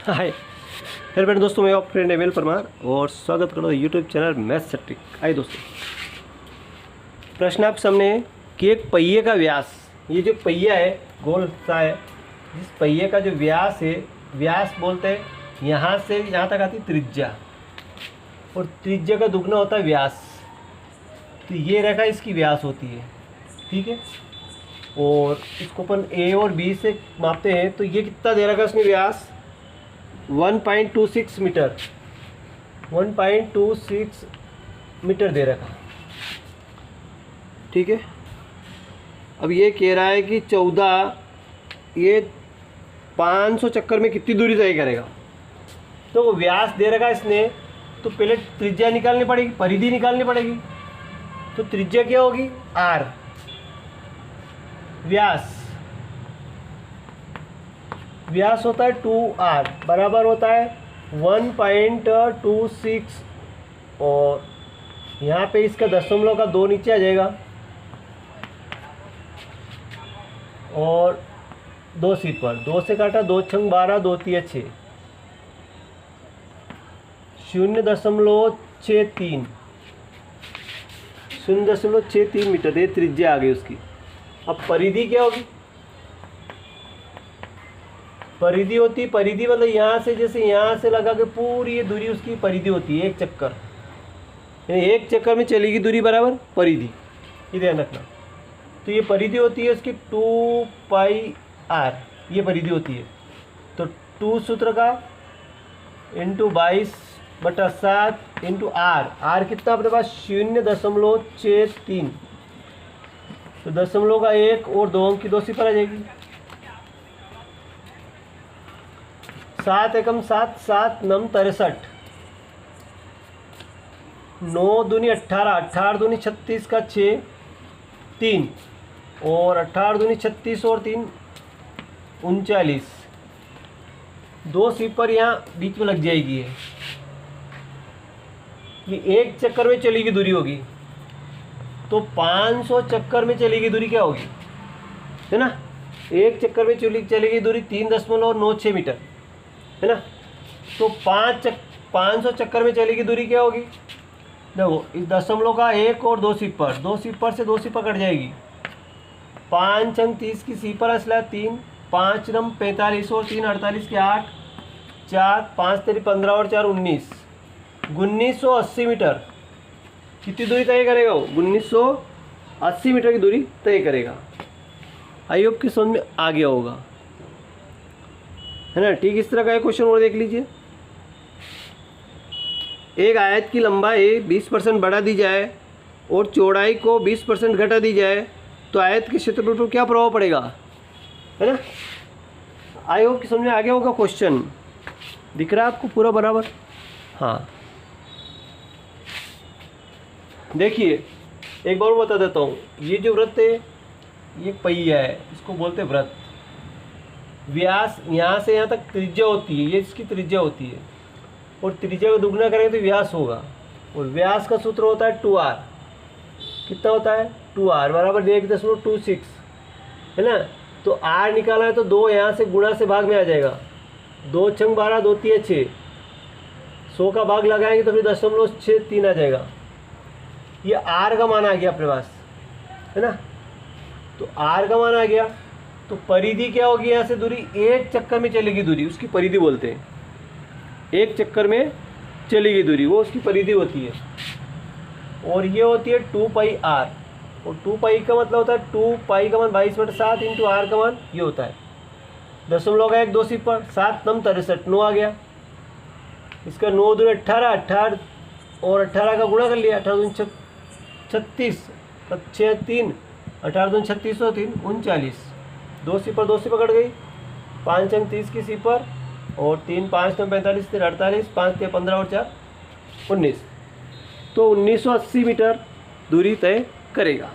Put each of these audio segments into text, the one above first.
Hi hello friend, दोस्तों मैं आप फ्रेंड एमिल परमार और स्वागत करो यूट्यूब चैनल मैथ्स सेट्रिक। आइए दोस्तों, प्रश्न आपके सामने है कि एक पहिए का व्यास, ये जो पहिया है गोल सा है, जिस पहिए का जो व्यास है, व्यास बोलते हैं यहाँ से यहाँ तक आती त्रिज्या, और त्रिज्या का दुगना होता है व्यास। तो ये रेखा इसकी व्यास होती है, ठीक है। और इसको अपन ए और बी से मापते हैं, तो ये कितना दे रखा है इसमें व्यास 1.26 मीटर, 1.26 मीटर दे रखा, ठीक है। अब ये कह रहा है कि 14, ये 500 चक्कर में कितनी दूरी तय करेगा। तो व्यास दे रखा इसने, तो पहले त्रिज्या निकालनी पड़ेगी, परिधि निकालनी पड़ेगी। तो त्रिज्या क्या होगी आर, व्यास होता है 2r, बराबर होता है 1.26, और यहाँ पे इसका दशमलव का 2 नीचे आ जाएगा, और 2 सीट पर 2 से काटा, 2 छंग 12, 2 तिया 6, 0.63, 0.63 मीटर ये त्रिज्या आ गई उसकी। अब परिधि क्या होगी, परिधि होती, परिधि मतलब यहाँ से, जैसे यहाँ से लगा के पूरी ये दूरी उसकी परिधि होती है, एक चक्कर, यानी एक चक्कर में चलेगी दूरी बराबर परिधि, ये ध्यान रखना। तो ये परिधि होती है उसकी 2πr, ये परिधि होती है। तो 2 सूत्र का इंटू 22/7 इंटू आर, आर कितना अपने पास 0.63, तो दशमलव का 1 और 2 अंक की 2 सिफर आ जाएगी। 7 एकम 7, 7 नम 63, 9 दूनी 18, 18 दूनी 36 का 6, 3, और 18 दूनी 36 और 3 39, 2 सिफर यहाँ बीच में लग जाएगी। ये एक चक्कर में चलेगी दूरी होगी, तो 500 चक्कर में चलेगी दूरी क्या होगी, है ना। एक चक्कर में चलेगी दूरी 3.96 मीटर, है ना। तो 500 चक्कर में चलेगी दूरी क्या होगी, देखो इस दशमलव का 1 और 2 सिफर, 2 सिफर से 2 सिफर कट जाएगी। 5 अंक 30 की सिफर असला 3, 5 नम 45 और 3 48 के 8, 4 5 तेरी 15 और 4 19, 1980 मीटर कितनी दूरी तय करेगा वो, 1980 मीटर की दूरी तय करेगा। आई होप की समझ में आ गया होगा, है ना। ठीक, इस तरह का एक क्वेश्चन और देख लीजिए। एक आयत की लंबाई 20% बढ़ा दी जाए और चौड़ाई को 20% घटा दी जाए, तो आयत के क्षेत्रफल पर क्या प्रभाव पड़ेगा, है ना। आई होप की समझ में आ गया होगा। क्वेश्चन दिख रहा है आपको पूरा बराबर। हाँ देखिए, एक बार बता देता हूँ, ये जो वृत्त है ये पहिया है, इसको बोलते हैं वृत्त। व्यास यहाँ से यहाँ तक त्रिज्या होती है, ये इसकी त्रिज्या होती है, और त्रिज्या को दुगना करेंगे तो व्यास होगा, और व्यास का सूत्र होता है 2r। कितना होता है 2r बराबर 1.26, है ना। तो r निकाला है तो 2 यहाँ से गुणा से भाग में आ जाएगा, 2 छंग 12, 2 तिया 6, 100 का भाग लगाएंगे तो फिर 0.63 आ जाएगा। ये r का मान आ गया अपने पास, है ना। तो r का मान आ गया, तो परिधि क्या होगी, यहाँ से दूरी एक चक्कर में चलेगी दूरी, उसकी परिधि बोलते हैं। एक चक्कर में चलेगी दूरी वो उसकी परिधि होती है, और ये होती है 2πr, और 2π का मतलब होता है 2π का मान 22/7 इंटू r का मान ये होता है दशमलव का 1 2 सिफर, 7 नम 63, 9 आ गया। इसका 9 दूनी 18, 18 और 18 का गुणा कर लिया, 18 दूनी 36, 6 3, 18 दूनी 36 और 3 39, 2 सिफर 2 सिफर कट गई, 5 अंक 30 की सिफर, और 3 5 9 45 3 48, 5 3 15 और 4 19, तो 1980 मीटर दूरी तय करेगा।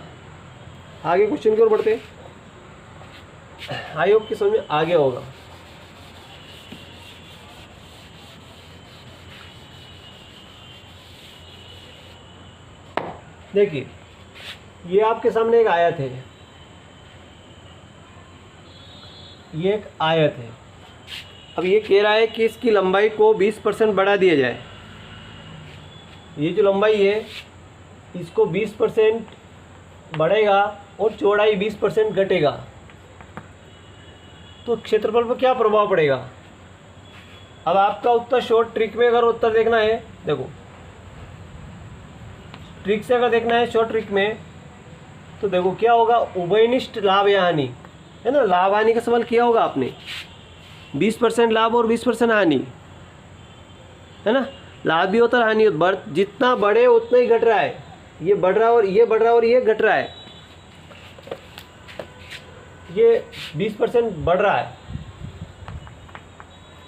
आगे क्वेश्चन की ओर बढ़ते हैं। आई होप की समझ में आ गया होगा। देखिए, ये आपके सामने एक आयत है, ये एक आयत है। अब ये कह रहा है कि इसकी लंबाई को 20% बढ़ा दिया जाए। ये जो लंबाई है इसको 20% बढ़ेगा और चौड़ाई 20% घटेगा, तो क्षेत्रफल पर क्या प्रभाव पड़ेगा। अब आपका उत्तर शॉर्ट ट्रिक में अगर उत्तर देखना है, देखो ट्रिक से अगर देखना है शॉर्ट ट्रिक में, तो देखो क्या होगा, उभयनिष्ठ लाभ या हानि, है ना, लाभ हानि का सवाल किया होगा आपने। 20% लाभ और 20% हानि, है ना, लाभ भी होता है हानि होता है, जितना बढ़े उतना ही घट रहा है, ये बढ़ रहा है और ये बढ़ रहा है और ये घट रहा है। ये 20% बढ़ रहा है,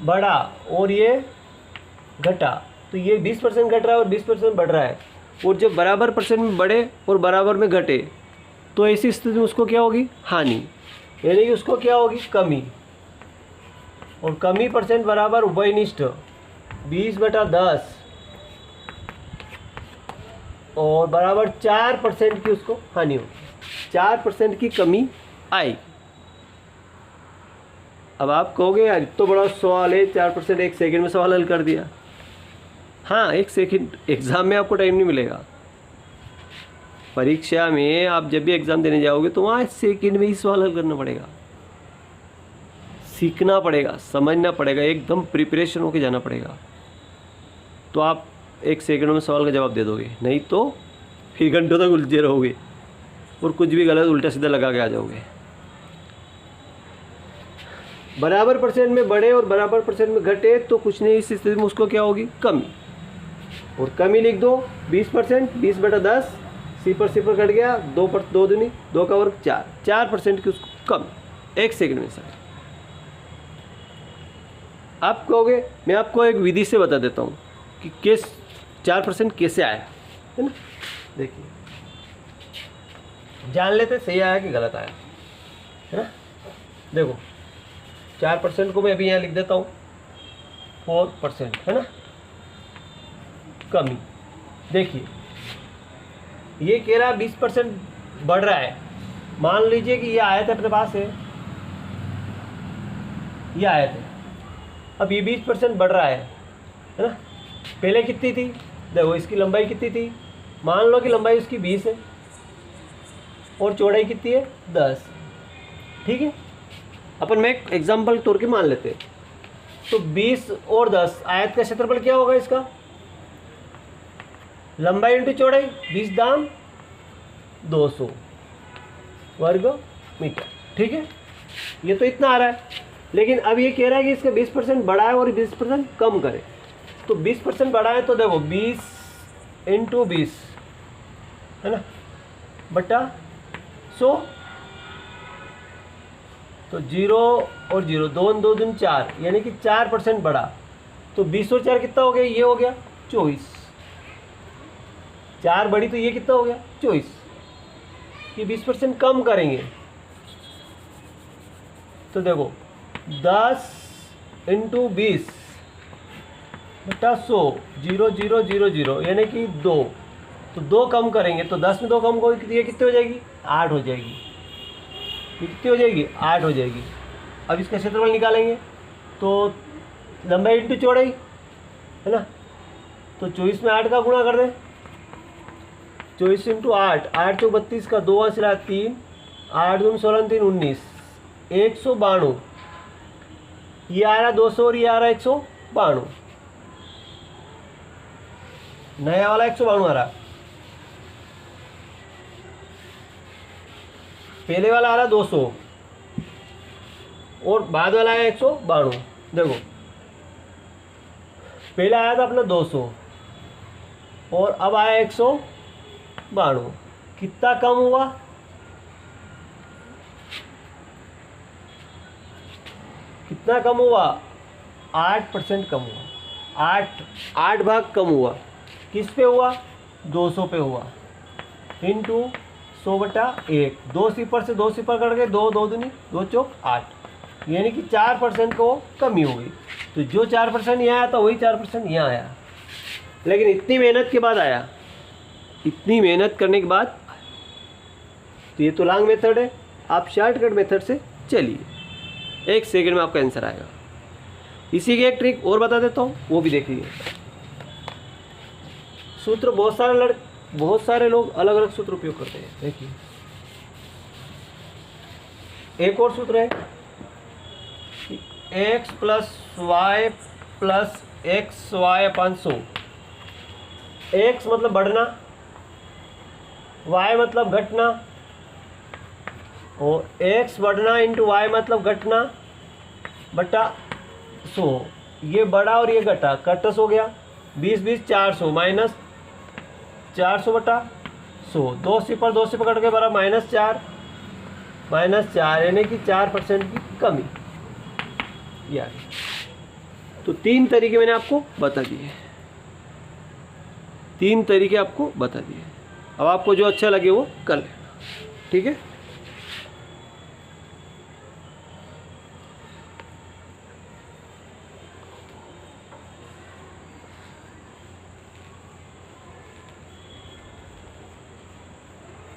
बढ़ा और ये घटा, तो ये 20% घट रहा है और 20% बढ़ रहा है। और जब बराबर परसेंट में बढ़े और बराबर में घटे तो ऐसी स्थिति में उसको क्या होगी, हानि, यानी कि उसको क्या होगी, कमी। और कमी परसेंट बराबर उभयनिष्ठ 20/10 और बराबर 4% की उसको हानि होगी, 4% की कमी आई। अब आप कहोगे यार तो बड़ा सवाल है, 4% 1 सेकंड में सवाल हल कर दिया। हाँ, 1 सेकंड एग्ज़ाम में आपको टाइम नहीं मिलेगा। परीक्षा में आप जब भी एग्ज़ाम देने जाओगे तो वहाँ 1 सेकंड में ही सवाल हल करना पड़ेगा, सीखना पड़ेगा, समझना पड़ेगा, एकदम प्रिपरेशन होके जाना पड़ेगा, तो आप 1 सेकंड में सवाल का जवाब दे दोगे। नहीं तो फिर घंटों तक उलझे रहोगे और कुछ भी गलत उल्टा सीधा लगा के आ जाओगे। बराबर परसेंट में बढ़े और बराबर परसेंट में घटे तो कुछ नहीं, इस स्थिति में उसको क्या होगी, कमी। और कमी लिख दो 20%, 20/10, सिफर सिफर कट गया, 2 पर 2 दूनी 2 का वर्ग 4, 4% की उसको कमी 1 सेकंड में। सर आप कहोगे, मैं आपको एक विधि से बता देता हूँ कि किस 4% कैसे आया, है ना। देखिए जान लेते सही आया कि गलत आया, है ना। देखो 4% को मैं अभी यहाँ लिख देता हूँ 4%, है ना, कमी। देखिए ये कह रहा 20% बढ़ रहा है, मान लीजिए कि ये आयत अपने पास है, ये आयत है, अब ये 20% बढ़ रहा है ना। पहले कितनी थी, देखो इसकी लंबाई कितनी थी, मान लो कि लंबाई उसकी 20 है और चौड़ाई कितनी है 10, ठीक है। अपन में एक एग्जाम्पल तौर के मान लेते हैं, तो 20 और 10 आयत का क्षेत्रफल क्या होगा इसका, लंबाई इंटू चौड़ाई, 20 दाम 200 वर्ग मीटर, ठीक है। ये तो इतना आ रहा है, लेकिन अब ये कह रहा है कि इसका 20% बढ़ाए और 20% कम करे। तो 20% बढ़ाए तो देखो 20 × 20, है ना, बटा 100, तो 0 और 0 2 2 दूनी 4, यानी कि 4% बढ़ा। तो 20 और 4 कितना हो गया, ये हो गया 24, 4 बढ़ी तो ये कितना हो गया 24। ये 20% कम करेंगे तो देखो 10 × 20 बटा 100, 0 0 0 0, यानी कि 2, तो 2 कम करेंगे तो 10 में 2 कम को ये कितनी हो जाएगी, 8 हो जाएगी। ये कितनी हो जाएगी, 8 हो जाएगी। अब इसका क्षेत्रफल निकालेंगे तो लंबाई इंटू चौड़ाई, है ना, तो 24 में 8 का गुणा कर दें, 24 × 8, 8 चौक 32 का 2 सिला 3, 8 दूनी 16 3 19, 192। ये आ रहा 200 और ये आ रहा 192, नया वाला 192 आ रहा, पहले वाला आ रहा 200 और बाद वाला है 192। देखो पहले आया था अपना 200 और अब आया 192, कितना कम हुआ, कितना कम हुआ, 8% कम हुआ, 8 भाग कम हुआ। किस पे हुआ, 200 पे हुआ, इंटू 100/1, 2 सिफर से 2 सिफर कट गए, 2 2 दूनी 2 चौक 8, यानी कि 4% को कमी हो गई। तो जो 4% यहाँ आया था वही 4% यहाँ आया, लेकिन इतनी मेहनत के बाद आया, इतनी मेहनत करने के बाद। तो ये तो लॉन्ग मेथड है, आप शॉर्टकट मेथड से चलिए, 1 सेकंड में आपका आंसर आएगा। इसी की एक ट्रिक और बता देता हूँ, वो भी देखिए। सूत्र बहुत सारे लोग अलग अलग सूत्र उपयोग करते हैं। देखिए एक और सूत्र है कि x plus Y plus X Y upon 100। x मतलब बढ़ना, y मतलब घटना, और x बढ़ना इंटू y मतलब घटना बटा 100। ये बढ़ा और ये घटा, कटस हो गया 20 400 माइनस 400 बटा 100। 2 सिफर 2 सिफर कट के बराबर -4 यानी कि 4% की कमी। यार तो 3 तरीके मैंने आपको बता दिए, 3 तरीके आपको बता दिए। अब आपको जो अच्छा लगे वो कर लेना, ठीक है।